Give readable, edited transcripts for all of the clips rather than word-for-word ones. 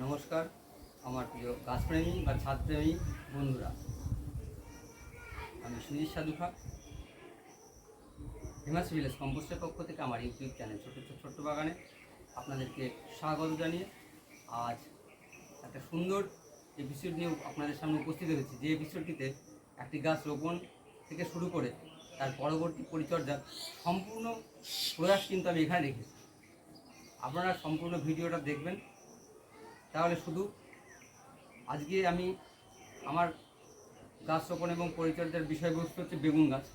নমস্কার আমার প্রিয় গাছপ্রেমী বা ছাদপ্রেমী বন্ধুরা, আমি সুজিত সাধুখা হিমাচল ভিলেজ কম্পোস্টের পক্ষ থেকে আমার ইউটিউব চ্যানেল ছোট্ট বাগানে আপনাদেরকে স্বাগত জানিয়ে আজ একটা সুন্দর এপিসোড নিয়ে আপনাদের সামনে উপস্থিত হয়েছি। যে এপিসোডটিতে একটি গাছ রোপণ থেকে শুরু করে তার পরবর্তী পরিচর্যার সম্পূর্ণ প্রয়াস কিন্তু আমি এখানে রেখেছি। আপনারা সম্পূর্ণ ভিডিওটা দেখবেন, তাহলে শুধু আজকে আমি আমার গাছ রোপণ এবং পরিচর্যার বিষয়বস্তু হচ্ছে বেগুন গাছ।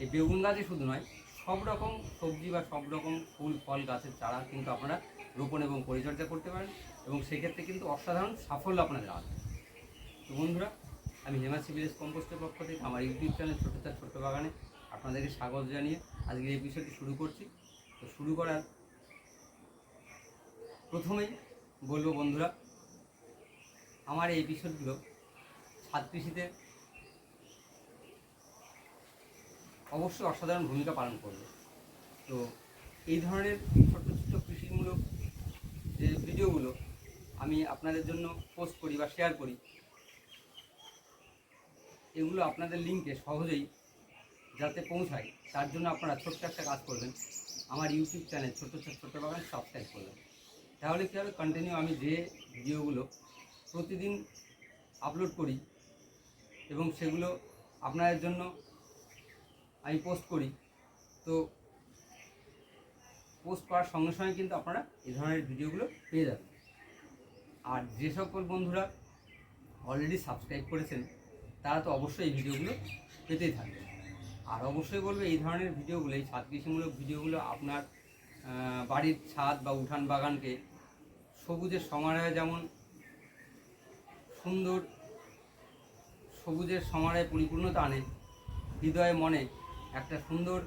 এই বেগুন গাছই শুধু নয়, সব রকম সবজি বা সব রকম ফুল ফল গাছের চারা কিন্তু আপনারা রোপণ এবং পরিচর্যা করতে পারেন এবং সেক্ষেত্রে কিন্তু অসাধারণ সাফল্য আপনাদের আসবে। তো বন্ধুরা, আমি হিমাচল ভিলেজ কম্পোস্টের পক্ষ থেকে আমার ইউটিউব চ্যানেল ছোট্ট বাগানে আপনাদেরকে স্বাগত জানিয়ে আজকের এই বিষয়টি শুরু করছি। তো শুরু করার প্রথমেই বলবো বন্ধুরা, আমার এই এপিসোডগুলো ছাদ কৃষিতে অবশ্যই অসাধারণ ভূমিকা পালন করবে। তো এই ধরনের ছোট্ট কৃষিমূলক যে ভিডিওগুলো আমি আপনাদের জন্য পোস্ট করি বা শেয়ার করি, এগুলো আপনাদের লিঙ্কে সহজেই যাতে পৌঁছায় তার জন্য আপনারা ছোট্ট একটা কাজ করবেন, আমার ইউটিউব চ্যানেল ছোট্ট বাগান সাবস্ক্রাইব করবেন। তাহলে কী হবে, কন্টিনিউ আমি যে ভিডিওগুলো প্রতিদিন আপলোড করি এবং সেগুলো আপনাদের জন্য আমি পোস্ট করি, তো পোস্ট করার সঙ্গে সঙ্গে কিন্তু আপনারা এই ধরনের ভিডিওগুলো পেয়ে যাবেন। আর যে সকল বন্ধুরা অলরেডি সাবস্ক্রাইব করেছেন তারা তো অবশ্যই এই ভিডিওগুলো পেতেই থাকবে। আর অবশ্যই বলবে, এই ধরনের ভিডিওগুলো, এই ছাদ কৃষিমূলক ভিডিওগুলো আপনার বাড়ির ছাদ বা উঠান বাগানকে সবুজের সমারোহে যেমন সুন্দর সবুজের সমারোহে পরিপূর্ণতা আনে, হৃদয়ে মনে একটা সুন্দর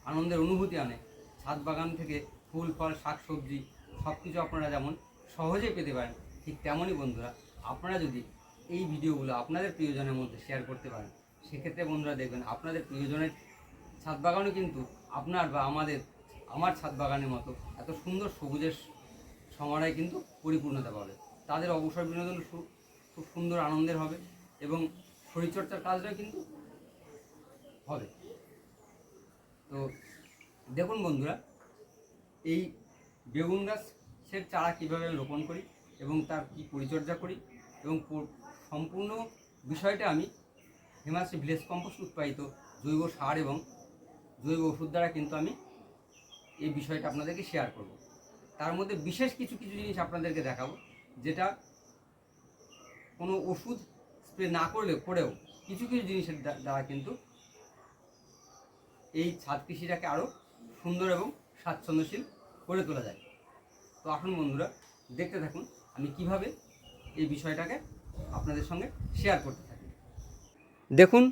আনন্দের অনুভূতি আনে, ছাদ বাগান থেকে ফুল ফল শাক সবজি সব কিছু আপনারা যেমন সহজে পেতে পারেন, ঠিক তেমনই বন্ধুরা আপনারা যদি এই ভিডিওগুলো আপনাদের প্রিয়জনের মধ্যে শেয়ার করতে পারেন, সেক্ষেত্রে বন্ধুরা দেখবেন আপনাদের প্রিয়জনের ছাদ বাগানও কিন্তু আপনার বা আমার ছাদ বাগানের মতো এত সুন্দর সবুজের সমারোহে কিন্তু পরিপূর্ণতা পাবে। তাদের অবসর বিনোদন খুব সুন্দর আনন্দের হবে এবং শরীরচর্চার কাজটাও কিন্তু হবে। তো দেখুন বন্ধুরা, এই বেগুন গাছের চারা কীভাবে রোপণ করি এবং তার কী পরিচর্যা করি এবং সম্পূর্ণ বিষয়টা আমি হিমাচল ভিলেজ কম্পোস্ট উৎপাদিত জৈব সার এবং জৈব ওষুধ দ্বারা কিন্তু আমি এই বিষয়টা আপনাদেরকে শেয়ার করব। তার মধ্যে বিশেষ কিছু জিনিস আপনাদেরকে দেখাবো, যেটা কোনো ওষুধ স্প্রে না করেও কিছু জিনিসের দ্বারা কিন্তু এই ছাদ কৃষিটাকে আরও সুন্দর এবং স্বাচ্ছন্দ্যশীল করে তোলা যায়। তো আসুন বন্ধুরা, দেখতে থাকুন আমি কিভাবে এই বিষয়টাকে আপনাদের সঙ্গে শেয়ার করতে থাকি। দেখুন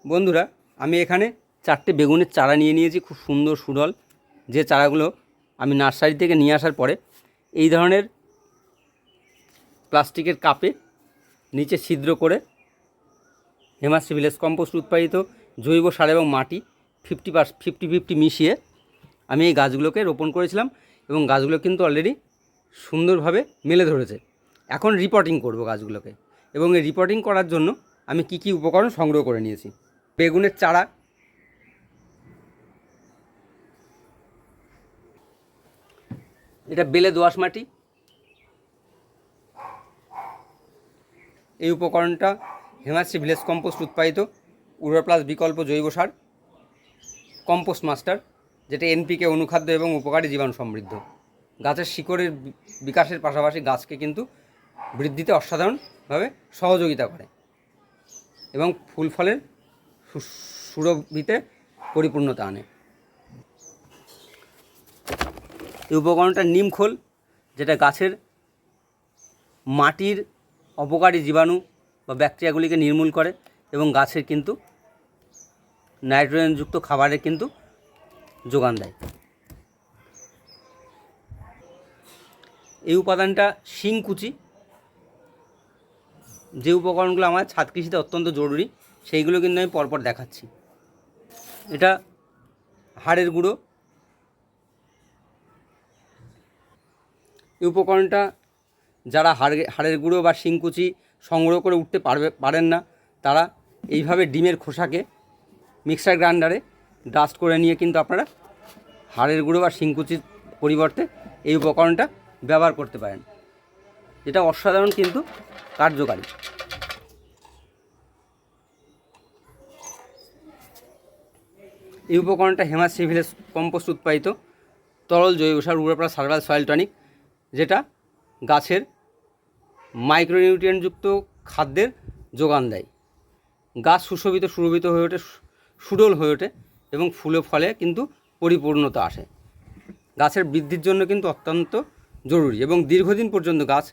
বন্ধুরা, আমি এখানে 4টে বেগুনের চারা নিয়েছি, খুব সুন্দর সুডল, যে চারাগুলো আমি নার্সারি থেকে নিয়ে আসার পরে এই ধরনের প্লাস্টিকের কাপে নিচে ছিদ্র করে হিমাচল ভিলেজ কম্পোস্ট উৎপাদিত জৈব সার এবং মাটি 50-50 মিশিয়ে আমি এই গাছগুলোকে রোপণ করেছিলাম এবং গাছগুলো কিন্তু অলরেডি সুন্দরভাবে মেলে ধরেছে। এখন রিপোর্টিং করব গাছগুলোকে, এবং এই রিপোর্টিং করার জন্য আমি কি উপকরণ সংগ্রহ করে নিয়েছি। বেগুনের চারা, এটা বেলে দোআঁশ মাটি, এই উপকরণটা হিমাচল ভিলেজ কম্পোস্ট উৎপাদিত উর্বর+ বিকল্প জৈব সার কম্পোস্ট মাস্টার, যেটা NPK অনুখাদ্য এবং উপকারী জীবাণু সমৃদ্ধ, গাছের শিকড়ের বিকাশের পাশাপাশি গাছকে কিন্তু বৃদ্ধিতে অসাধারণভাবে সহযোগিতা করে এবং ফুল ফলের সুরভিতে পরিপূর্ণতা আনে। এই উপকরণটা নিমখোল, যেটা গাছের মাটির অপকারী জীবাণু বা ব্যাকটেরিয়াগুলিকে নির্মূল করে এবং গাছের কিন্তু নাইট্রোজেনযুক্ত খাবারের কিন্তু যোগান দেয়। এই উপাদানটা শিংকুচি, যে উপকরণগুলো আমার ছাদ কৃষিতে অত্যন্ত জরুরি সেইগুলো কিন্তু আমি পরপর দেখাচ্ছি। এটা হাড়ের গুঁড়ো, এই উপকরণটা যারা হাড়ের গুঁড়ো বা শিংকুচি সংগ্রহ করে উঠতে পারেন না, তারা এইভাবে ডিমের খোসাকে মিক্সার গ্রাইন্ডারে ডাস্ট করে নিয়ে কিন্তু আপনারা হাড়ের গুঁড়ো বা শিংকুচির পরিবর্তে এই উপকরণটা ব্যবহার করতে পারেন, যেটা অসাধারণ কিন্তু কার্যকারী। এই উপকরণটা হেমাশ্রী ভিলেজ কম্পোস্ট উৎপাদিত তরল জৈব সার উর্বর সার্ভাল সয়েল টনিক, যেটা গাছের মাইক্রোনিউট্রিয়েন্টযুক্ত খাদ্যের যোগান দেয়। গাছ সুশোভিত হয়ে ওঠে, সুডল হয়ে ওঠে এবং ফুলে ফলে কিন্তু পরিপূর্ণতা আসে। গাছের বৃদ্ধির জন্য কিন্তু অত্যন্ত জরুরি এবং দীর্ঘদিন পর্যন্ত গাছ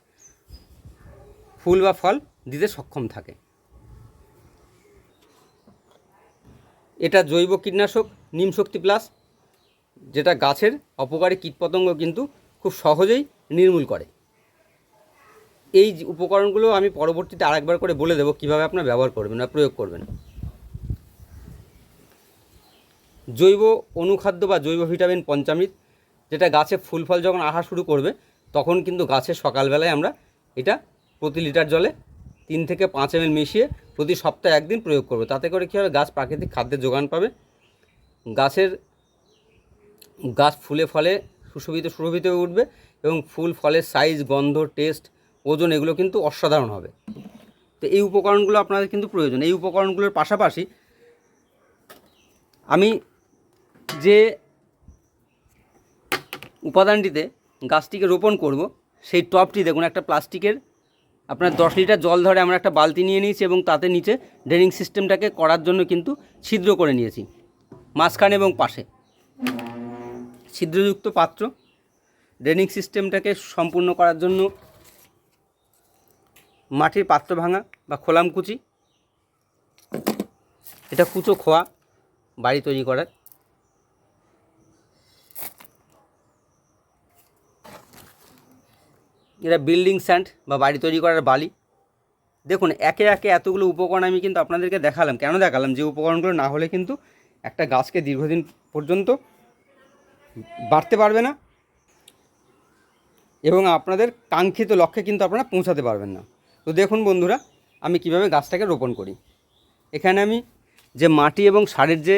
ফুল বা ফল দিতে সক্ষম থাকে। এটা জৈব কীটনাশক নিম শক্তি প্লাস, যেটা গাছের অপকারী কীটপতঙ্গ কিন্তু খুব সহজেই নির্মূল করে। এই উপকরণগুলো আমি পরবর্তীতে আরেকবার করে বলে দেবো কীভাবে আপনারা ব্যবহার করবেন বা প্রয়োগ করবেন। জৈব অনুখাদ্য বা জৈব ভিটামিন পঞ্চামৃত, যেটা গাছে ফুল ফল যখন আসা শুরু করবে তখন কিন্তু গাছের সকালবেলায় আমরা এটা প্রতি লিটার জলে 3 থেকে 5 ml মিশিয়ে প্রতি সপ্তাহে একদিন প্রয়োগ করব। তাতে করে কী হবে, গাছ প্রাকৃতিক খাদ্যের যোগান পাবে, গাছ ফুলে ফলে সুশোভিত হয়ে উঠবে এবং ফুল ফলের সাইজ, গন্ধ, টেস্ট, ওজন এগুলো কিন্তু অসাধারণ হবে। তো এই উপকরণগুলো আপনাদের কিন্তু প্রয়োজন। এই উপকরণগুলোর পাশাপাশি আমি যে উপাদানটিতে গাছটিকে রোপণ করব সেই টবটি দেখুন, একটা প্লাস্টিকের আপনার 10 লিটার জল ধরে আমরা একটা বালতি নিয়ে নিয়েছি এবং তাতে নিচে ড্রেনিং সিস্টেমটাকে করার জন্য কিন্তু ছিদ্র করে নিয়েছি মাঝখানে এবং পাশে ছিদ্রযুক্ত পাত্র। ড্রেনিং সিস্টেমটাকে সম্পূর্ণ করার জন্য মাটির পাত্র ভাঙা বা খোলামকুচি, এটা কুচো খোয়া বাড়ি তৈরি করার। এটা বিল্ডিং স্যান্ড বা বাড়ি তৈরি করার বালি। দেখুন একে একে এতগুলো উপকরণ আমি কিন্তু আপনাদেরকে দেখালাম। কেন দেখালাম, যে উপকরণগুলো না হলে কিন্তু একটা গাছকে দীর্ঘদিন পর্যন্ত বাড়তে পারবে না এবং আপনাদের কাঙ্ক্ষিত লক্ষ্যে কিন্তু আপনারা পৌঁছাতে পারবেন না। তো দেখুন বন্ধুরা, আমি কিভাবে গাছটাকে রোপণ করি। এখানে আমি যে মাটি এবং সারের যে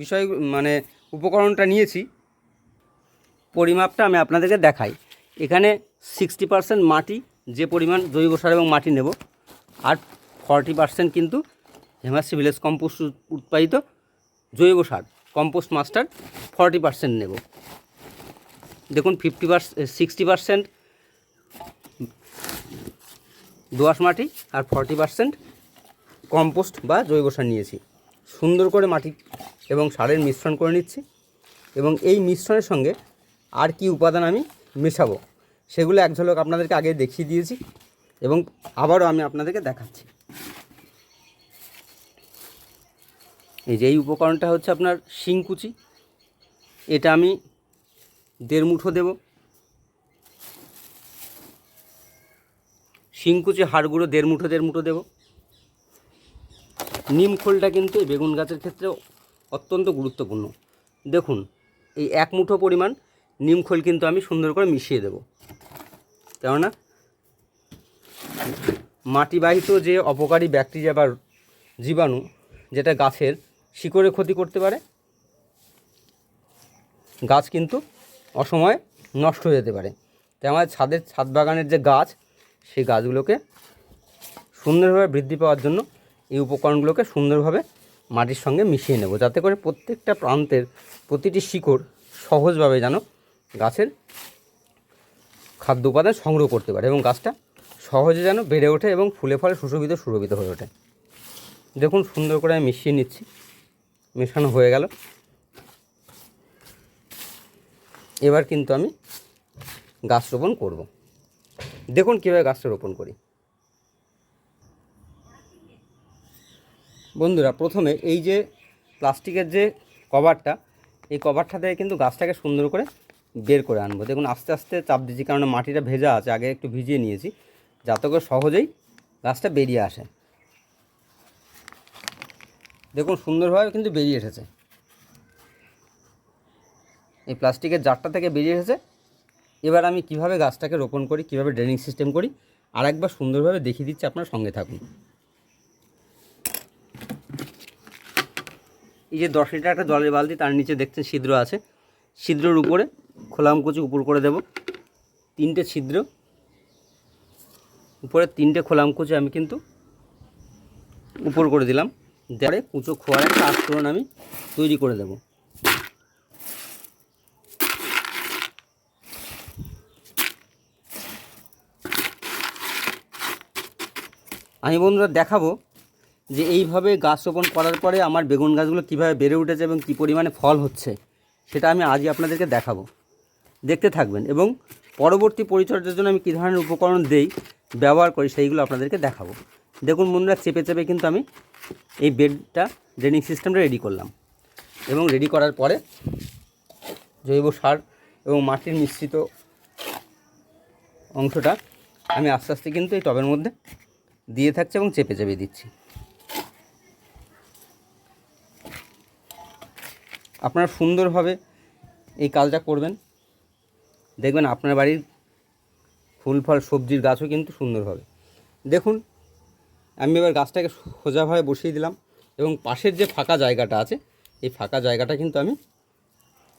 বিষয় উপকরণটা নিয়েছি, পরিমাপটা আমি আপনাদেরকে দেখাই। এখানে 60% মাটি, যে পরিমাণ জৈব সার এবং মাটি নেব, আর 40% কিন্তু হেমাশ্রী ভিলেজ কম্পোস্ট উৎপাদিত জৈব সার কম্পোস্ট মাস্টার 40% নেব। দেখুন 60% দোআঁশ মাটি আর 40% কম্পোস্ট বা জৈব সার নিয়েছি। সুন্দর করে মাটি এবং সারের মিশ্রণ করে নিচ্ছি এবং এই মিশ্রণের সঙ্গে আর কি উপাদান আমি মেশাবো সেগুলো এক ঝলক আপনাদেরকে আগে দেখিয়ে দিয়েছি এবং আবারও আমি আপনাদেরকে দেখাচ্ছি। এই যে এই উপকরণটা হচ্ছে আপনার শিংকুচি, এটা আমি 1.5 মুঠো দেব। শিংকুচি হাড় গুঁড়ো 1.5 মুঠো দেব। নিম খোলটা কিন্তু এই বেগুন গাছের ক্ষেত্রে অত্যন্ত গুরুত্বপূর্ণ। দেখুন এই 1 মুঠো পরিমাণ নিম খোল কিন্তু আমি সুন্দর করে মিশিয়ে দেব, কেননা মাটিবাহিত যে অপকারী ব্যাকটেরিয়া বা জীবাণু যেটা গাছের শিকড়ে ক্ষতি করতে পারে, গাছ কিন্তু অসময়ে নষ্ট হয়ে যেতে পারে। তাই আমাদের ছাদ বাগানের যে গাছ, সেই গাছগুলোকে সুন্দরভাবে বৃদ্ধি পাওয়ার জন্য এই উপকরণগুলোকে সুন্দরভাবে মাটির সঙ্গে মিশিয়ে নেব, যাতে করে প্রত্যেকটা প্রান্তের প্রতিটি শিকড় সহজভাবে যেন গাছের খাদ্য উপাদান সংগ্রহ করতে পারে এবং গাছটা সহজে যেন বেড়ে ওঠে এবং ফুলে ফলে সুশোভিত হয়ে ওঠে। দেখুন সুন্দর করে আমি মিশিয়ে নিচ্ছি, মেশানো হয়ে গেল। এবার কিন্তু আমি গাছ রোপণ করব। দেখুন কীভাবে গাছটা রোপণ করি। বন্ধুরা, প্রথমে এই যে প্লাস্টিকের যে কভারটা, এই কভারটা থেকে কিন্তু গাছটাকে সুন্দর করে বের করে আনবো। দেখুন আস্তে আস্তে চাপ দিচ্ছি, কারণ মাটিটা ভেজা আছে, আগে একটু ভিজিয়ে নিয়েছি, যাতে করে সহজেই গাছটা বেরিয়ে আসে। দেখুন সুন্দরভাবে কিন্তু বেরিয়ে এসেছে, এই প্লাস্টিকের জারটা থেকে বেরিয়ে এসেছে। এবার আমি কিভাবে গাছটাকে রোপণ করি, কিভাবে ড্রেনিং সিস্টেম করি আর একবার সুন্দরভাবে দেখিয়ে দিচ্ছি, আপনার সঙ্গে থাকুন। এই যে 10 লিটার একটা জলের বালতি, তার নিচে দেখছেন ছিদ্র আছে, ছিদ্রের উপরে খোলামকুচি উপর করে দেব 3টে ছিদ্র, উপরে 3টে খোলামকুচি আমি কিন্তু উপর করে দিলাম। দেওয়ারে কুচো খোয়ার একটা আস্তরণ আমি তৈরি করে দেব। আমি বন্ধুরা দেখাবো যে এইভাবে গাছ রোপণ করার পরে আমার বেগুন গাছগুলো কীভাবে বেড়ে উঠেছে এবং কী পরিমাণে ফল হচ্ছে, সেটা আমি আজই আপনাদেরকে দেখাবো। দেখতে থাকবেন এবং পরবর্তী পরিচর্যার জন্য আমি কী ধরনের উপকরণ দেই, ব্যবহার করি, সেইগুলো আপনাদেরকে দেখাবো। দেখুন বন্ধুরা, চেপে চেপে কিন্তু আমি এই বেডটা, ড্রেনিং সিস্টেমটা রেডি করলাম এবং রেডি করার পরে জৈব সার এবং মাটির মিশ্রিত অংশটা আমি আস্তে আস্তে কিন্তু এই টবের মধ্যে দিয়ে থাকছি এবং চেপে চেপে দিচ্ছি। আপনারা সুন্দরভাবে এই কাজটা করবেন, দেখবেন আপনার বাড়ির ফুল ফল সবজির গাছও কিন্তু সুন্দর হবে। দেখুন আমি এবার গাছটাকে সোজাভাবে বসিয়ে দিলাম এবং পাশের যে ফাঁকা জায়গাটা আছে, এই ফাঁকা জায়গাটা কিন্তু আমি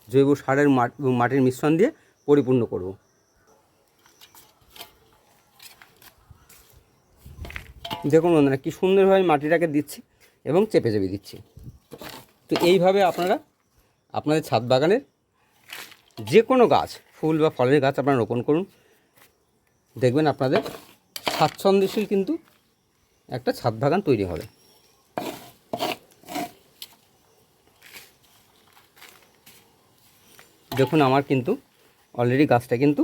জৈব সারের মাটির মিশ্রণ দিয়ে পরিপূর্ণ করব। দেখুন বন্ধুরা, কী সুন্দরভাবে মাটিটাকে দিচ্ছি এবং চেপে চেপে দিচ্ছি। তো এইভাবে আপনারা আপনাদের ছাদ বাগানের যে কোনো গাছ, ফুল বা ফলের গাছ আপনারা রোপণ করুন, দেখবেন আপনাদের স্বাচ্ছন্দ্যশীল কিন্তু একটা ছাদ বাগান তৈরি হবে। দেখুন আমার কিন্তু অলরেডি গাছটা কিন্তু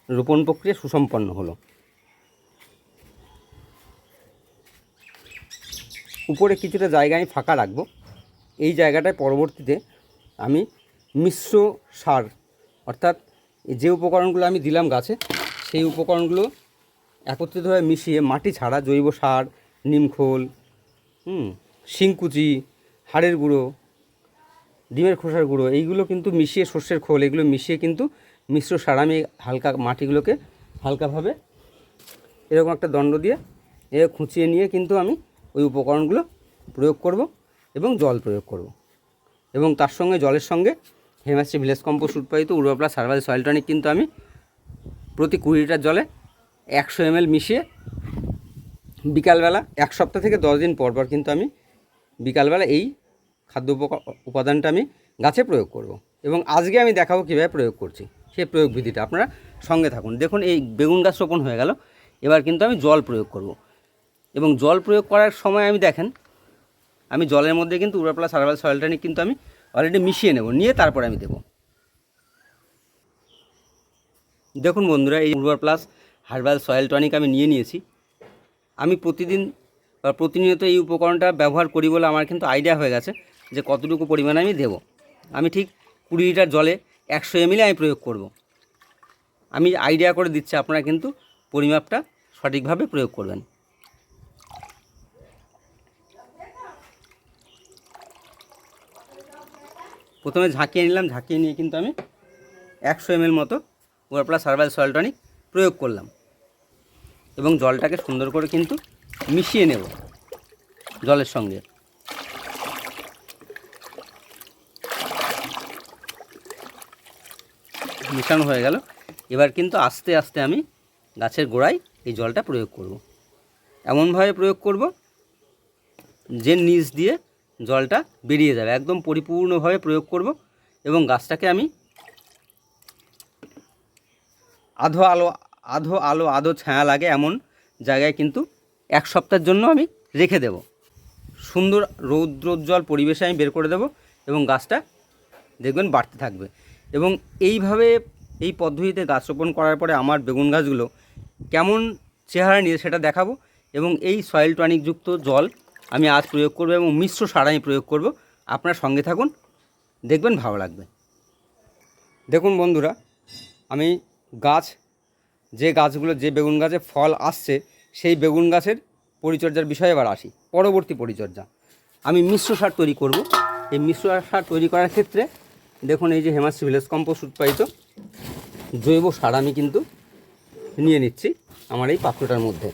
রোপণ প্রক্রিয়া সুসম্পন্ন হলো। উপরে কিছুটা জায়গা আমি ফাঁকা রাখবো, এই জায়গাটায় পরবর্তীতে আমি মিশ্র সার, অর্থাৎ যে উপকরণগুলো আমি দিলাম গাছে, সেই উপকরণগুলো একত্রিতভাবে মিশিয়ে মাটি ছাড়া জৈব সার, নিমখোল, শিংকুচি, হাড়ের গুঁড়ো, ডিমের খোসার গুঁড়ো, এইগুলো কিন্তু মিশিয়ে, সর্ষের খোল, এগুলো মিশিয়ে কিন্তু মিশ্র সার আমি হালকা মাটিগুলোকে হালকাভাবে এরকম একটা দণ্ড দিয়ে খুঁচিয়ে নিয়ে কিন্তু আমি ওই উপকরণগুলো প্রয়োগ করব এবং জল প্রয়োগ করব। এবং তার সঙ্গে জলের সঙ্গে হেমাশ্রী ভিলেজ কম্পোস্ট উৎপাদিত উর্বর প্লাস হার্বাল সয়েল টনিক কিন্তু আমি প্রতি 20 লিটার জলে 100 ml মিশিয়ে বিকালবেলা 1 সপ্তাহ থেকে 10 দিন পর পর কিন্তু আমি বিকালবেলা এই খাদ্য উপাদানটা আমি গাছে প্রয়োগ করব। এবং আজকে আমি দেখাবো কীভাবে প্রয়োগ করছি, সেই প্রয়োগ বিধিটা আপনারা সঙ্গে থাকুন। দেখুন এই বেগুন গাছ রোপণ হয়ে গেল, এবার কিন্তু আমি জল প্রয়োগ করব। এবং জল প্রয়োগ করার সময় আমি দেখেন, আমি জলের মধ্যে কিন্তু উর্বর প্লাস হার্বাল সয়েল টনিক কিন্তু আমি অলরেডি মিশিয়ে নেব, নিয়ে তারপরে আমি দেব। দেখুন বন্ধুরা, এই উর্বর প্লাস হার্বাল সয়েল টনিক আমি নিয়ে নিয়েছি। আমি প্রতিদিন বা প্রতিনিয়ত এই উপকরণটা ব্যবহার করি বলে আমার কিন্তু আইডিয়া হয়ে গেছে যে কতটুকু পরিমাণে আমি দেব। আমি ঠিক 20 লিটার জলে 100 ml আমি প্রয়োগ করব। আমি আইডিয়া করে দিচ্ছি, আপনারা কিন্তু পরিমাপটা সঠিকভাবে প্রয়োগ করবেন। প্রথমে ঝাঁকিয়ে নিলাম, ঝাঁকিয়ে নিয়ে কিন্তু আমি 100 ml মতো উর্বর প্লাস হার্বাল সয়েল টনিক প্রয়োগ করলাম এবং জলটাকে সুন্দর করে কিন্তু মিশিয়ে নেব জলের সঙ্গে। মেশানো হয়ে গেল, এবার কিন্তু আস্তে আস্তে আমি গাছের গোড়ায় এই জলটা প্রয়োগ করব। এমনভাবে প্রয়োগ করব যে নিচ দিয়ে জলটা বেরিয়ে যাবে, একদম পরিপূর্ণভাবে প্রয়োগ করব এবং গাছটাকে আমি আধো ছায়া লাগে এমন জায়গায় কিন্তু 1 সপ্তাহের জন্য আমি রেখে দেব। সুন্দর রৌদ্রোজ্জ্বল পরিবেশে আমি বের করে দেব এবং গাছটা দেখবেন বাড়তে থাকবে। এবং এইভাবে এই পদ্ধতিতে গাছ রোপণ করার পরে আমার বেগুন গাছগুলো কেমন চেহারা নিয়ে সেটা দেখাবো। এবং এই সয়েল টনিকযুক্ত জল আমি আজ প্রয়োগ করব এবং মিশ্র সার আমি প্রয়োগ করব। আপনার সঙ্গে থাকুন, দেখবেন ভালো লাগবে। দেখুন বন্ধুরা, আমি যে গাছগুলো, যে বেগুন গাছে ফল আসছে, সেই বেগুন গাছের পরিচর্যার বিষয়ে এবার আসি। পরবর্তী পরিচর্যা, আমি মিশ্র সার তৈরি করব। এই মিশ্র সার তৈরি করার ক্ষেত্রে দেখুন, এই যে হেমাশ্রী ভিলেজ কম্পোস্ট উৎপাদিত জৈব সার আমি কিন্তু নিয়ে নিচ্ছি আমার এই পাত্রটার মধ্যে।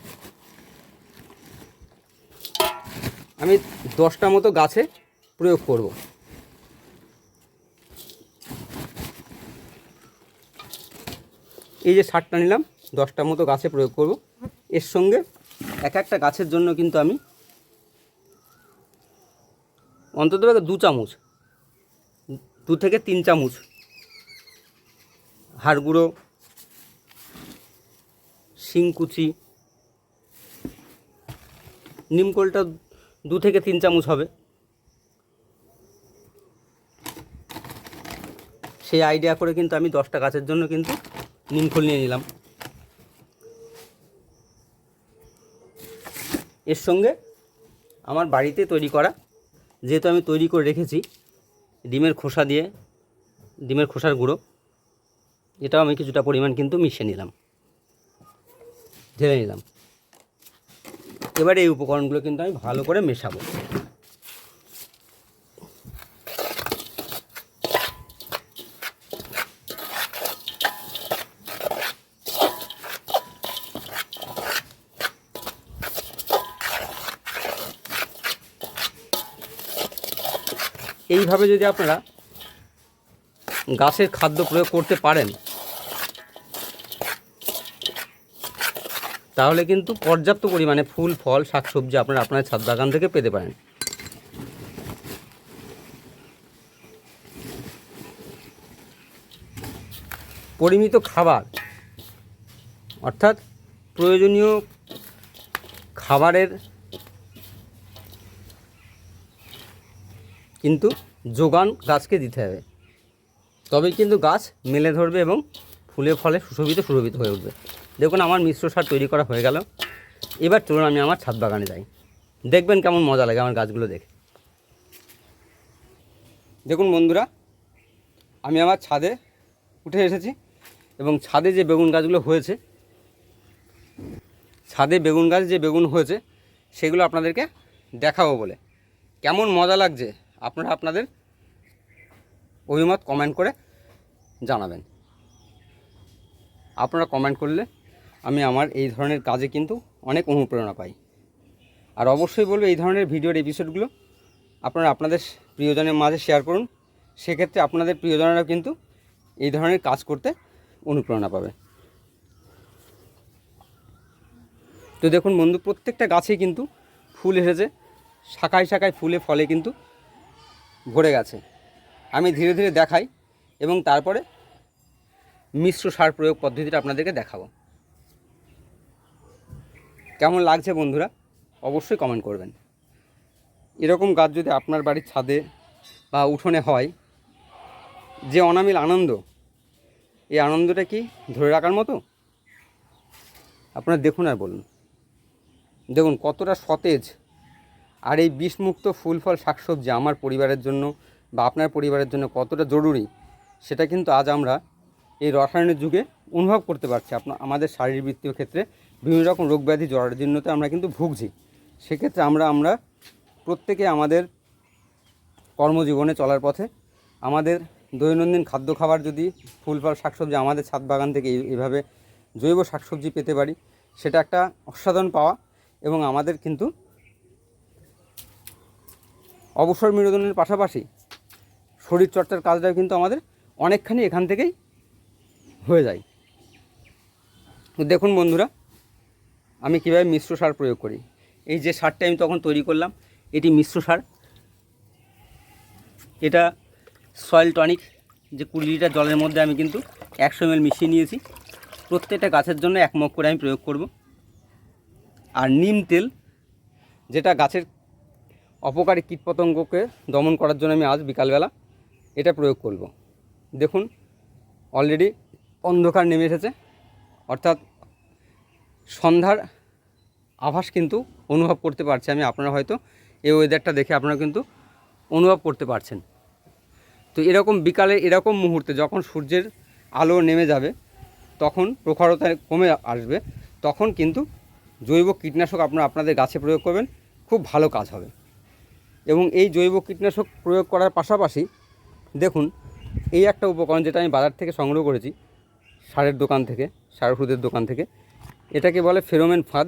আমি 10টা মতো গাছে প্রয়োগ করব। এই যে সারটা নিলাম 10টা মতো গাছে প্রয়োগ করব। এর সঙ্গে এক একটা গাছের জন্য কিন্তু আমি অন্তত 2 চামচ, 2 থেকে 3 চামচ হাড় গুঁড়ো, শিংকুচি, নিমকোলটা 2 থেকে 3 চামচ হবে, সেই আইডিয়া করে কিন্তু আমি 10টা গাছের জন্য কিন্তু নিমখোল নিয়ে নিলাম। এর সঙ্গে আমার বাড়িতে তৈরি করা, যেহেতু আমি তৈরি করে রেখেছি ডিমের খোসা দিয়ে, ডিমের খোসার গুঁড়ো, এটাও আমি কিছুটা পরিমাণ কিন্তু মিশিয়ে নিলাম, ঢেলে নিলাম। এবারে এই উপকরণগুলো কিন্তু আমি ভালো করে মেশাবো। এইভাবে যদি আপনারা গাছের খাদ্য প্রয়োগ করতে পারেন তাহলে কিন্তু পর্যাপ্ত পরিমাণে ফুল, ফল, শাকসবজি আপনারা আপনার ছাদ বাগান থেকে পেতে পারেন। পরিমিত খাবার অর্থাৎ প্রয়োজনীয় খাবারের কিন্তু যোগান গাছকে দিতে হবে, তবেই কিন্তু গাছ মেলে ধরবে এবং ফুলে ফলে সুশোভিত হয়ে উঠবে। দেখুন আমার মিশ্র সার তৈরি করা হয়ে গেল। এবার চলুন আমি আমার ছাদ বাগানে যাই, দেখবেন কেমন মজা লাগে আমার গাছগুলো দেখে। দেখুন বন্ধুরা, আমি আমার ছাদে উঠে এসেছি এবং ছাদে যে বেগুন গাছগুলো হয়েছে, ছাদে বেগুন গাছ যে বেগুন হয়েছে সেগুলো আপনাদেরকে দেখাবো বলে। কেমন মজা লাগছে আপনারা আপনাদের অভিমত কমেন্ট করে জানাবেন। আপনারা কমেন্ট করলে আমি আমার এই ধরনের কাজে কিন্তু অনেক অনুপ্রেরণা পাই। আর অবশ্যই বলবো এই ধরনের ভিডিওর এপিসোডগুলো আপনারা আপনাদের প্রিয়জনের মাঝে শেয়ার করুন, সেক্ষেত্রে আপনাদের প্রিয়জনেরাও কিন্তু এই ধরনের কাজ করতে অনুপ্রেরণা পাবে। তো দেখুন বন্ধু, প্রত্যেকটা গাছে কিন্তু ফুল এসেছে, শাখায় শাখায় ফুলে ফলে কিন্তু ভরে গেছে। আমি ধীরে ধীরে দেখাই এবং তারপরে মিশ্র সার প্রয়োগ পদ্ধতিটা আপনাদেরকে দেখাবো। কেমন লাগছে বন্ধুরা অবশ্যই কমেন্ট করবেন। এরকম গাছ যদি আপনার বাড়ির ছাদে বা উঠোনে হয়, যে অনামিল আনন্দ, এই আনন্দটা কি ধরে রাখার মতো? আপনারা দেখুন আর বলুন। দেখুন কতটা সতেজ, আর এই বিষমুক্ত ফুল, ফল, শাকসবজি আমার পরিবারের জন্য বা আপনার পরিবারের জন্য কতটা জরুরি সেটা কিন্তু আজ আমরা এই রসায়নের যুগে অনুভব করতে পারছি। আমাদের শারীরবৃত্তীয় ক্ষেত্রে বিভিন্ন রকম রোগ ব্যাধি জরাজীর্ণতায় আমরা কিন্তু ভুগছি। সেক্ষেত্রে আমরা প্রত্যেকে আমাদের কর্মজীবনে চলার পথে আমাদের দৈনন্দিন খাদ্য খাবার যদি ফুল, ফল, শাকসবজি আমাদের ছাদ বাগান থেকে এইভাবে জৈব শাকসবজি পেতে পারি, সেটা একটা অসাধারণ পাওয়া। এবং আমাদের কিন্তু অবসর বিনোদনের পাশাপাশি শরীরচর্চার কাজটাও কিন্তু আমাদের অনেকখানি এখান থেকেই হয়ে যায়। দেখুন বন্ধুরা, আমি কীভাবে মিশ্র সার প্রয়োগ করি। এই যে সারটা আমি তখন তৈরি করলাম, এটি মিশ্র সার। এটা সয়েল টনিক, যে 20 লিটার জলের মধ্যে আমি কিন্তু 100 ml মিশিয়ে নিয়েছি। প্রত্যেকটা গাছের জন্য 1 মগ করে আমি প্রয়োগ করব। আর নিম তেল, যেটা গাছের অপকারী কীটপতঙ্গকে দমন করার জন্য আমি আজ বিকালবেলা এটা প্রয়োগ করব। দেখুন অলরেডি অন্ধকার নেমে এসেছে, অর্থাৎ সন্ধ্যার আভাস কিন্তু অনুভব করতে পারছি আমি। আপনারা হয়তো এই ওয়েদারটা দেখে আপনারা কিন্তু অনুভব করতে পারছেন। তো এরকম বিকালে এরকম মুহূর্তে যখন সূর্যের আলো নেমে যাবে, তখন প্রখরতা কমে আসবে, তখন কিন্তু জৈব কীটনাশক আপনারা আপনাদের গাছে প্রয়োগ করবেন, খুব ভালো কাজ হবে। এবং এই জৈব কীটনাশক প্রয়োগ করার পাশাপাশি দেখুন এই একটা উপকরণ যেটা আমি বাজার থেকে সংগ্রহ করেছি, সারের দোকান থেকে, সার ওষুধের দোকান থেকে। এটাকে বলে ফেরোমেন ফাঁদ।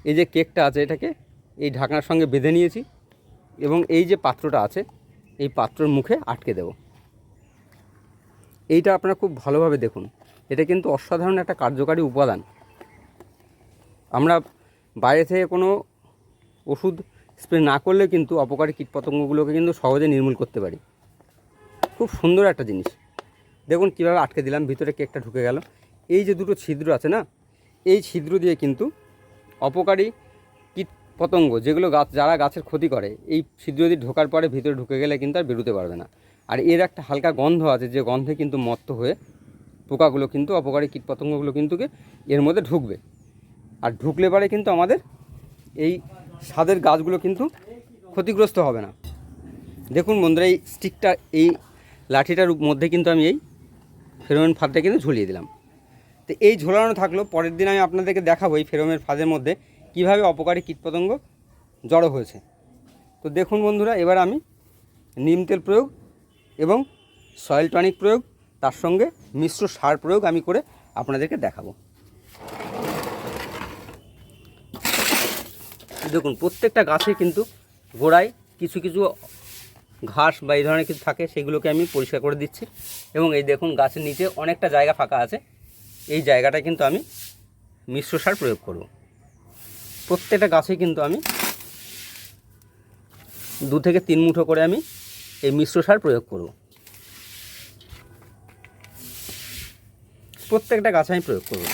এই যে কেকটা আছে এটাকে এই ঢাকনার সঙ্গে বেঁধে নিয়েছি এবং এই যে পাত্রটা আছে এই পাত্রর মুখে আটকে দেব। এইটা আপনারা খুব ভালোভাবে দেখুন, এটা কিন্তু অসাধারণ একটা কার্যকারী উপাদান। আমরা বাইরে থেকে কোনো ওষুধ স্প্রে না করলে কিন্তু অপকারী কীটপতঙ্গগুলোকে কিন্তু সহজে নির্মূল করতে পারি। খুব সুন্দর একটা জিনিস। দেখুন কীভাবে আটকে দিলাম, ভিতরে কেকটা ঢুকে গেল। এই যে দুটো ছিদ্র আছে না, এই ছিদ্র দিয়ে কিন্তু অপকারী কীটপতঙ্গ যেগুলো যারা গাছের ক্ষতি করে এই ছিদ্র দিয়ে ঢোকার পরে ভিতরে ঢুকে গেলে কিন্তু আর বেরোতে পারবে না। আর এর একটা হালকা গন্ধ আছে, যে গন্ধে কিন্তু মত্ত হয়ে পোকাগুলো কিন্তু অপকারী কীটপতঙ্গগুলো কিন্তু এর মধ্যে ঢুকবে। আর ঢুকলে পারে কিন্তু আমাদের এই স্বাদের গাছগুলো কিন্তু ক্ষতিগ্রস্ত হবে না। দেখুন বন্ধুরা, এই স্টিকটা, এই লাঠিটার মধ্যে কিন্তু আমি এই ফেরোমেন ফাঁদটা কিন্তু ঝুলিয়ে দিলাম। তো এই ঝোলানো থাকলো, পরের দিন আমি আপনাদেরকে দেখাবো এই ফেরোমেন ফাঁদের মধ্যে কীভাবে অপকারী কীটপতঙ্গ জড়ো হয়েছে। তো দেখুন বন্ধুরা, এবার আমি নিম তেল প্রয়োগ এবং সয়েল টনিক প্রয়োগ, তার সঙ্গে মিশ্র সার প্রয়োগ আমি করে আপনাদেরকে দেখাবো। দেখুন প্রত্যেকটা গাছে কিন্তু গোড়ায় কিছু কিছু ঘাস বা এই ধরনের কিছু থাকে, সেগুলোকে আমি পরিষ্কার করে দিচ্ছি। এবং এই দেখুন গাছের নিচে অনেকটা জায়গা ফাঁকা আছে, এই জায়গাটা কিন্তু আমি মিশ্র সার প্রয়োগ করব। প্রত্যেকটা গাছে কিন্তু আমি 2 থেকে 3 মুঠো করে আমি এই মিশ্র সার প্রয়োগ করব। প্রত্যেকটা গাছে আমি প্রয়োগ করব।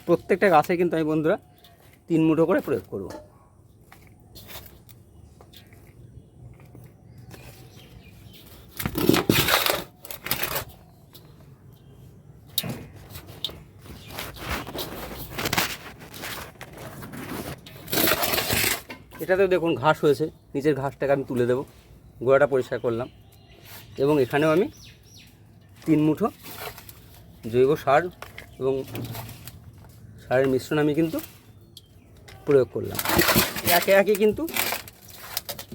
প্রত্যেকটা গাছে কিন্তু আমি বন্ধুরা 3 মুঠো করে প্রয়োগ করব। এটাতেও দেখুন ঘাস হয়েছে, নিচের ঘাসটাকে আমি তুলে দেব। গোড়াটা পরিষ্কার করলাম এবং এখানেও আমি 3 মুঠো জৈব সার এবং সারের মিশ্রণ আমি কিন্তু প্রয়োগ করলাম। একে একে কিন্তু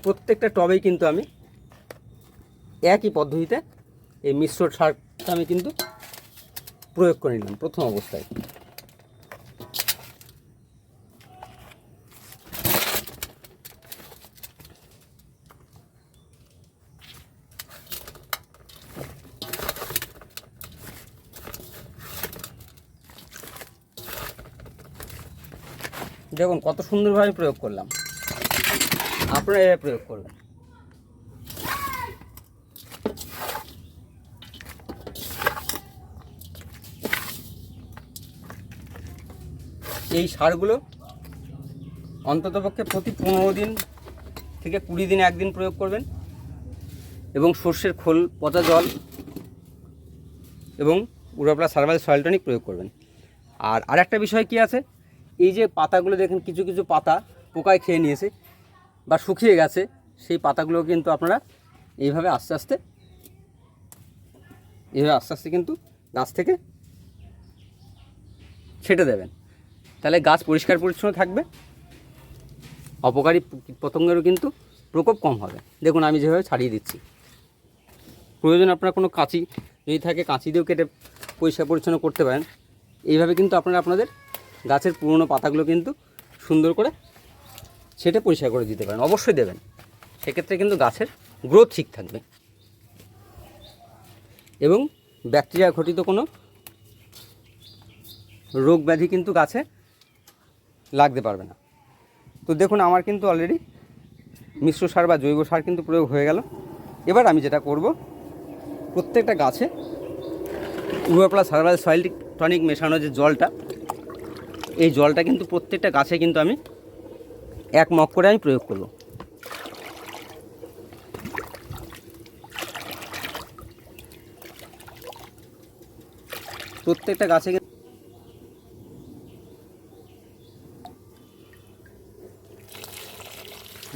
প্রত্যেকটা টবেই কিন্তু আমি একই পদ্ধতিতে এই মিশ্র সারটা আমি কিন্তু প্রয়োগ করে নিলাম প্রথম অবস্থায়। দেখুন কত সুন্দরভাবে প্রয়োগ করলাম, আপনারা এভাবে প্রয়োগ করবেন। এই সারগুলো অন্ততপক্ষে প্রতি 15 দিন থেকে 20 দিনে একদিন প্রয়োগ করবেন এবং সর্ষের খোল, পচা জল এবং উড়াপড়া সার্ভাইল সয়েল টনিক প্রয়োগ করবেন। আর আরেকটা বিষয় কি আছে, এই যে পাতাগুলো দেখেন কিছু কিছু পাতা পোকায় খেয়ে নিয়েছে বা শুকিয়ে গেছে, সেই পাতাগুলো কিন্তু আপনারা এইভাবে আস্তে আস্তে কিন্তু গাছ থেকে ছেটে দেবেন, তাহলে গাছ পরিষ্কার পরিচ্ছন্ন থাকবে, অপকারী কীটপতঙ্গেরও কিন্তু প্রকোপ কম হবে। দেখুন আমি যেভাবে ছাড়িয়ে দিচ্ছি। প্রয়োজন আপনারা কোনো কাঁচি যদি থাকে কাঁচি দিয়েও কেটে পরিষ্কার পরিচ্ছন্ন করতে পারেন। এইভাবে কিন্তু আপনারা আপনাদের গাছের পুরনো পাতাগুলো কিন্তু সুন্দর করে ছেটে পরিষ্কার করে দিতে পারেন, অবশ্যই দেবেন। সেক্ষেত্রে কিন্তু গাছের গ্রোথ ঠিক থাকবে এবং ব্যাকটেরিয়া ঘটিত কোনো রোগ ব্যাধি কিন্তু গাছে লাগতে পারবে না। তো দেখুন আমার কিন্তু অলরেডি মিশ্র সার বা জৈব সার কিন্তু প্রয়োগ হয়ে গেল। এবার আমি যেটা করব, প্রত্যেকটা গাছে উড়াপড়া সার্ভাইল সয়েল টনিক মেশানো যে জলটা, এই জলটা কিন্তু প্রত্যেকটা গাছে কিন্তু আমি 1 মগ করে আমি প্রয়োগ করব। প্রত্যেকটা গাছে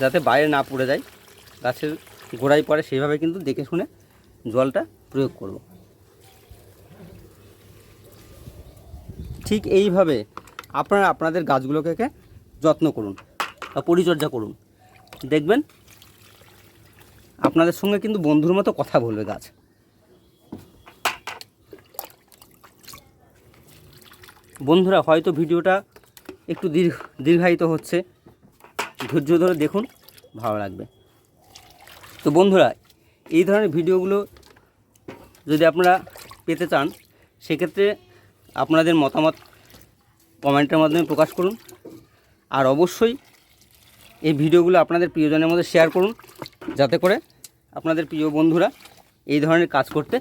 যাতে বাইরে না পড়ে যায়, গাছের গোড়ায় পড়ে, সেইভাবে কিন্তু দেখে শুনে জলটা প্রয়োগ করব। ঠিক এইভাবে আপনারা আপনাদের গাছগুলোকে যত্ন করুন বা পরিচর্যা করুন, দেখবেন আপনাদের সঙ্গে কিন্তু বন্ধুর মতো কথা বলবে গাছ। বন্ধুরা, হয়তো ভিডিওটা একটু দীর্ঘায়িত হচ্ছে, ধৈর্য ধরে দেখুন, ভালো লাগবে। তো বন্ধুরা, এই ধরনের ভিডিওগুলো যদি আপনারা পেতে চান, সেক্ষেত্রে আপনাদের মতামত কমেন্টের মাধ্যমে প্রকাশ করুন। আর অবশ্যই এই ভিডিওগুলো আপনাদের প্রিয়জনের মধ্যে শেয়ার করুন, যাতে করে আপনাদের প্রিয় বন্ধুরা এই ধরনের কাজ করতে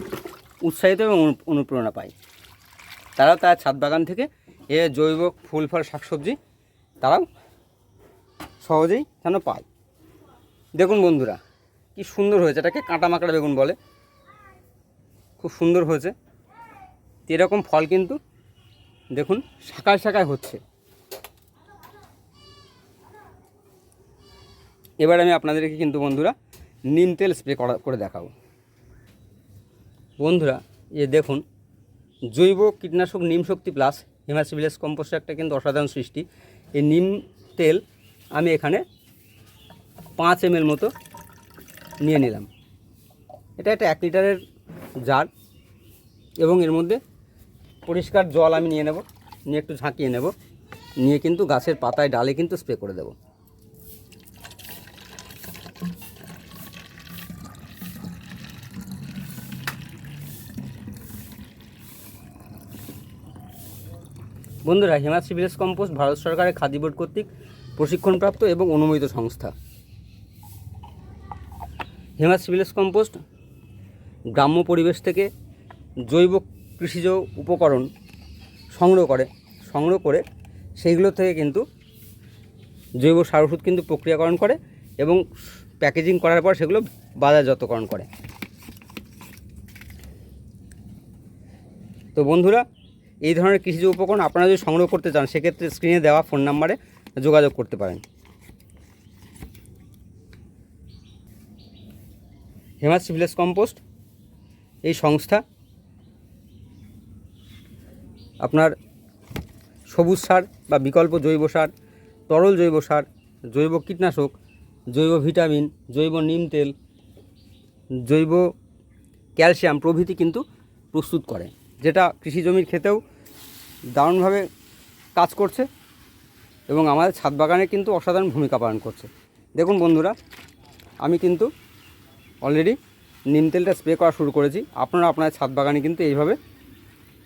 উৎসাহিত এবং অনুপ্রেরণা পায়। তারাও তার ছাদ বাগান থেকে জৈব ফুল ফল শাকসবজি তারাও সহজেই যেন পায়। দেখুন বন্ধুরা, কি সুন্দর হয়েছে, এটাকে কাঁটা মাকড়া বেগুন বলে, খুব সুন্দর হয়েছে। এরকম ফল কিন্তু দেখুন শাখায় শাখায় হচ্ছে। এবার আমি আপনাদেরকে কিন্তু বন্ধুরা নিম তেল স্প্রে করে দেখাবো। বন্ধুরা, দেখুন জৈব কীটনাশক নিম শক্তি প্লাস হিমাচল ভিলেজ কম্পোস্টের একটা কিন্তু অসাধারণ সৃষ্টি। এই নিম তেল আমি এখানে 5 ml মতো নিয়ে নিলাম। এটা একটা 1 লিটারের জার, এবং এর মধ্যে পরিষ্কার জল আমি নিয়ে নেব, নিয়ে একটু ঝাঁকিয়ে নেব, নিয়ে কিন্তু গাছের পাতায় ডালে কিন্তু স্প্রে করে দেব। বন্ধুরা, হিমাচল ভিলেজ কম্পোস্ট ভারত সরকারের খাদ্য বোর্ড কর্তৃক প্রশিক্ষণপ্রাপ্ত এবং অনুমোদিত সংস্থা। হিমাচল ভিলেজ কম্পোস্ট গ্রাম্য পরিবেশ থেকে জৈব কৃষিজ উপকরণ সংগ্রহ করে সেইগুলো থেকে কিন্তু জৈব সার ওষুধ কিন্তু প্রক্রিয়াকরণ করে এবং প্যাকেজিং করার পর সেগুলো বাজারজাতকরণ করে। তো বন্ধুরা, এই ধরনের কৃষিজ উপকরণ আপনারা যদি সংগ্রহ করতে চান, সেক্ষেত্রে স্ক্রিনে দেওয়া ফোন নাম্বারে যোগাযোগ করতে পারেন। হিমাচল ভিলেজ কম্পোস্ট এই সংস্থা আপনার সবুজ সার বা বিকল্প জৈব সার, তরল জৈব সার, জৈব কীটনাশক, জৈব ভিটামিন, জৈব নিম তেল, জৈব ক্যালসিয়াম প্রভৃতি কিন্তু প্রস্তুত করে, যেটা কৃষি জমির ক্ষেতেও দারুণভাবে কাজ করছে এবং আমাদের ছাদ বাগানে কিন্তু অসাধারণ ভূমিকা পালন করছে। দেখুন বন্ধুরা, আমি কিন্তু অলরেডি নিম তেলটা স্প্রে করা শুরু করেছি। আপনারা আপনার ছাদ বাগানে কিন্তু এইভাবে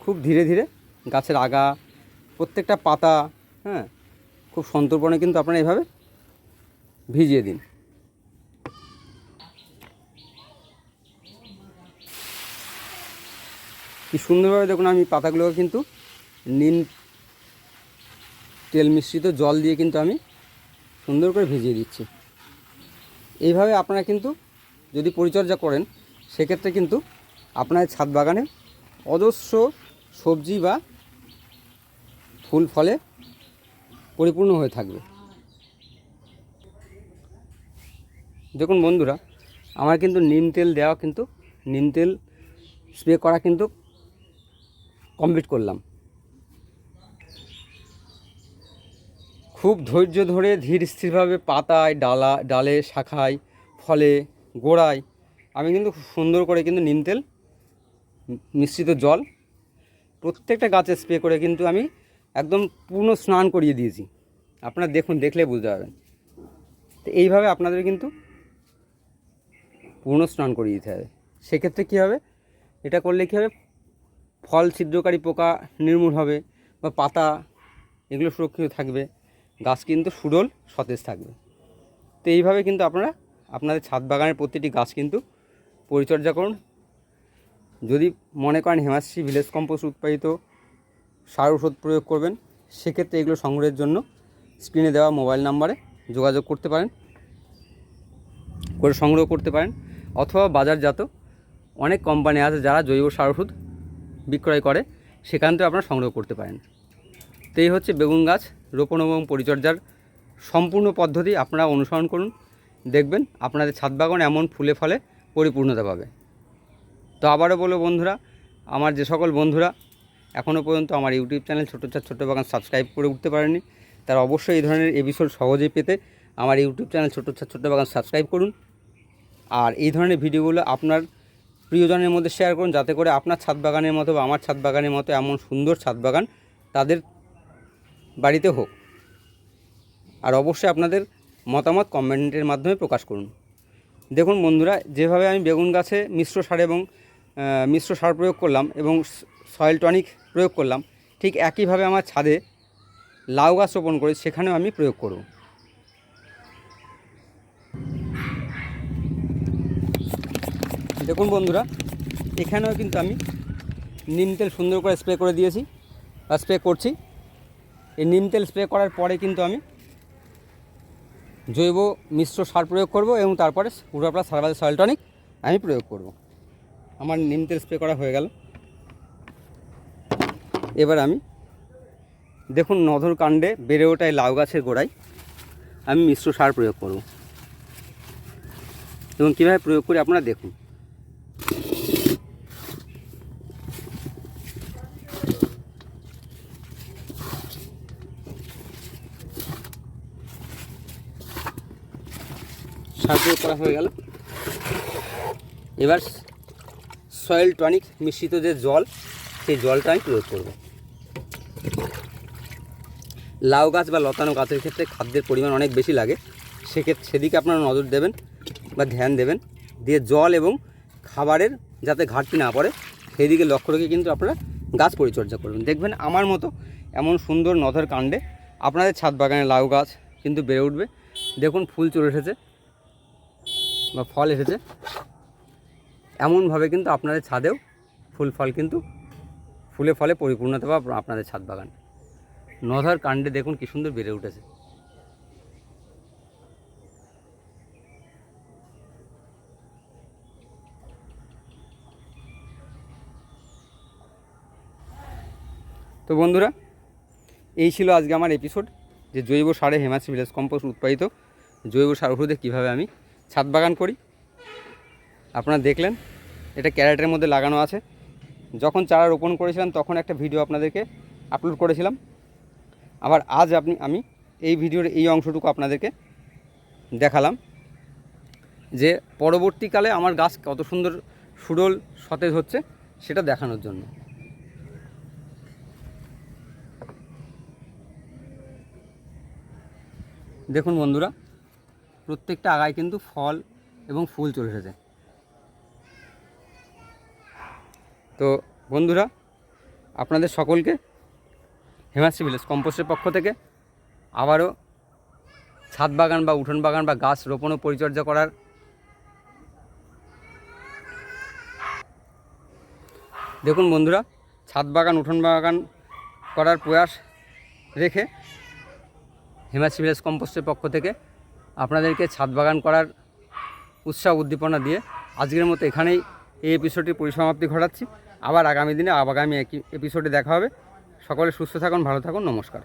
খুব ধীরে ধীরে গাছের আগা, প্রত্যেকটা পাতা, খুব সন্তর্পণে কিন্তু আপনারা এইভাবে ভিজিয়ে দিন। কি সুন্দরভাবে দেখুন, আমি পাতাগুলোকে কিন্তু নিম তেল মিশ্রিত জল দিয়ে কিন্তু আমি সুন্দর করে ভিজিয়ে দিচ্ছি। এইভাবে আপনারা কিন্তু যদি পরিচর্যা করেন, সেক্ষেত্রে কিন্তু আপনার ছাদ বাগানে অজস্র সবজি বা ফুল ফলে পরিপূর্ণ হয়ে থাকবে। দেখুন বন্ধুরা, আমার কিন্তু নিম তেল দেওয়া, কিন্তু নিম তেল স্প্রে করা কিন্তু কমপ্লিট করলাম। খুব ধৈর্য ধরে ধীর স্থিরভাবে পাতায়, ডালে, শাখায়, ফলে, গোড়ায় আমি কিন্তু খুব সুন্দর করে কিন্তু নিম তেল মিশ্রিত জল প্রত্যেকটা গাছে স্প্রে করে কিন্তু আমি একদম পূর্ণ স্নান করিয়ে দিয়েছি। আপনারা দেখুন, দেখলে বুঝতে পারবেন। তো এইভাবে আপনাদের কিন্তু পূর্ণ স্নান করিয়ে দিতে হবে। সেক্ষেত্রে কী হবে, এটা করলে কী হবে, ফল ছিদ্রকারী পোকা নির্মূল হবে বা পাতা এগুলো সুরক্ষিত থাকবে, গাছ কিন্তু সুডোল সতেজ থাকবে। তো এইভাবে কিন্তু আপনারা আপনাদের ছাদ বাগানের প্রতিটি গাছ কিন্তু পরিচর্যা করুন। যদি মনে করেন হিমাচল ভিলেজ কম্পোস্ট উৎপাদিত সার ওষুধ প্রয়োগ করবেন, সেক্ষেত্রে এগুলো সংগ্রহের জন্য স্ক্রিনে দেওয়া মোবাইল নাম্বারে যোগাযোগ করতে পারেন, করে সংগ্রহ করতে পারেন। অথবা বাজারজাত অনেক কোম্পানি আছে যারা জৈব সার ওষুধ বিক্রয় করে, সেখান থেকে আপনারা সংগ্রহ করতে পারেন। তো এই হচ্ছে বেগুন গাছ রোপণ এবং পরিচর্যার সম্পূর্ণ পদ্ধতি। আপনারা অনুসরণ করুন, দেখবেন আপনাদের ছাদ বাগান এমন ফুলে ফলে পরিপূর্ণতা পাবে। তো আবারও বলো বন্ধুরা, আমার যে সকল বন্ধুরা এখনও পর্যন্ত আমার ইউটিউব চ্যানেল ছোট বাগান সাবস্ক্রাইব করে উঠতে পারেনি, তারা অবশ্যই এই ধরনের এপিসোড সহজেই পেতে আমার ইউটিউব চ্যানেল ছোট বাগান সাবস্ক্রাইব করুন। আর এই ধরনের ভিডিওগুলো আপনার প্রিয়জনের মধ্যে শেয়ার করুন, যাতে করে আপনার ছাদ বাগানের মতো বা আমার ছাদ বাগানের মতো এমন সুন্দর ছাদ বাগান তাদের বাড়িতে হোক। আর অবশ্যই আপনাদের মতামত কমেন্টের মাধ্যমে প্রকাশ করুন। দেখুন বন্ধুরা, যেভাবে আমি বেগুন গাছে মিশ্র সার প্রয়োগ করলাম এবং সয়েল টনিক প্রয়োগ করলাম, ঠিক একইভাবে আমার ছাদে লাউ গাছ রোপণ করে সেখানেও আমি প্রয়োগ করব। দেখুন বন্ধুরা, এখানেও কিন্তু আমি নিম তেল সুন্দর করে স্প্রে করে দিয়েছি বা স্প্রে করছি। এই নিম তেল স্প্রে করার পরে কিন্তু আমি জৈব মিশ্র সার প্রয়োগ করব এবং তারপরে পূর্বাপ্লাস হার্বাল সয়েল টনিক আমি প্রয়োগ করব। আমার নিম তেল স্প্রে করা হয়ে গেল। এবার আমি দেখুন নধর কাণ্ডে বেড়ে ওঠা লাউ গাছের গোড়ায় আমি মিশ্র সার প্রয়োগ করব এবং কীভাবে প্রয়োগ করি আপনারা দেখুন। সার প্রয়োগ করা হয়ে গেল। এবার সয়েল টনিক মিশ্রিত যে জল, সেই জলটা আমি প্রয়োগ করব। লাউ গাছ বা লতানো গাছের ক্ষেত্রে খাদ্যের পরিমাণ অনেক বেশি লাগে, সেদিকে আপনারা নজর দেবেন বা ধ্যান দেবেন, দিয়ে জল এবং খাবারের যাতে ঘাটতি না পড়ে সেই দিকে লক্ষ্য রেখে কিন্তু আপনারা গাছ পরিচর্যা করবেন। দেখবেন আমার মতো এমন সুন্দর নধর কাণ্ডে আপনাদের ছাদ বাগানে লাউ গাছ কিন্তু বেড়ে উঠবে। দেখুন ফুল চলে এসেছে বা ফল এসেছে, এমনভাবে কিন্তু আপনাদের ছাদেও ফুল ফল কিন্তু ফুলে ফলে পরিপূর্ণতা পাবে আপনাদের ছাদ বাগান। নধর কাণ্ডে দেখুন কী সুন্দর বেড়ে উঠেছে। তো বন্ধুরা, এই ছিল আজকে আমার এপিসোড, যে জৈব সারে হিমাচল ভিলেজ কম্পোস্ট উৎপাদিত জৈব সার ওষুধে কীভাবে আমি ছাদ বাগান করি। আপনারা দেখলেন এটা ক্যারেটের মধ্যে লাগানো আছে। যখন চারা রোপণ করেছিলাম তখন একটা ভিডিও আপনাদেরকে আপলোড করেছিলাম। আবার আজ আমি এই ভিডিওর এই অংশটুকু আপনাদেরকে দেখালাম, যে পরবর্তীকালে আমার গাছ কত সুন্দর সুডল সতেজ হচ্ছে সেটা দেখানোর জন্য। দেখুন বন্ধুরা, প্রত্যেকটা আগায় কিন্তু ফল এবং ফুল চলে এসেছে। তো বন্ধুরা, আপনাদের সকলকে হিমাচল ভিলেজ কম্পোস্টের পক্ষ থেকে আবারও ছাদ বাগান বা উঠোন বাগান বা গাছ রোপণ ও পরিচর্যা করার দেখুন বন্ধুরা, ছাদ বাগান উঠোন বাগান করার প্রয়াস রেখে হিমাচল ভিলেজ কম্পোস্টের পক্ষ থেকে আপনাদেরকে ছাদ বাগান করার উৎসাহ উদ্দীপনা দিয়ে আজকের মতো এখানেই এই এপিসোডটির পরিসমাপ্তি ঘটাচ্ছি। আবার আগামী দিনে আগামী এপিসোডে দেখা হবে। সকলে সুস্থ থাকুন, ভালো থাকুন, নমস্কার।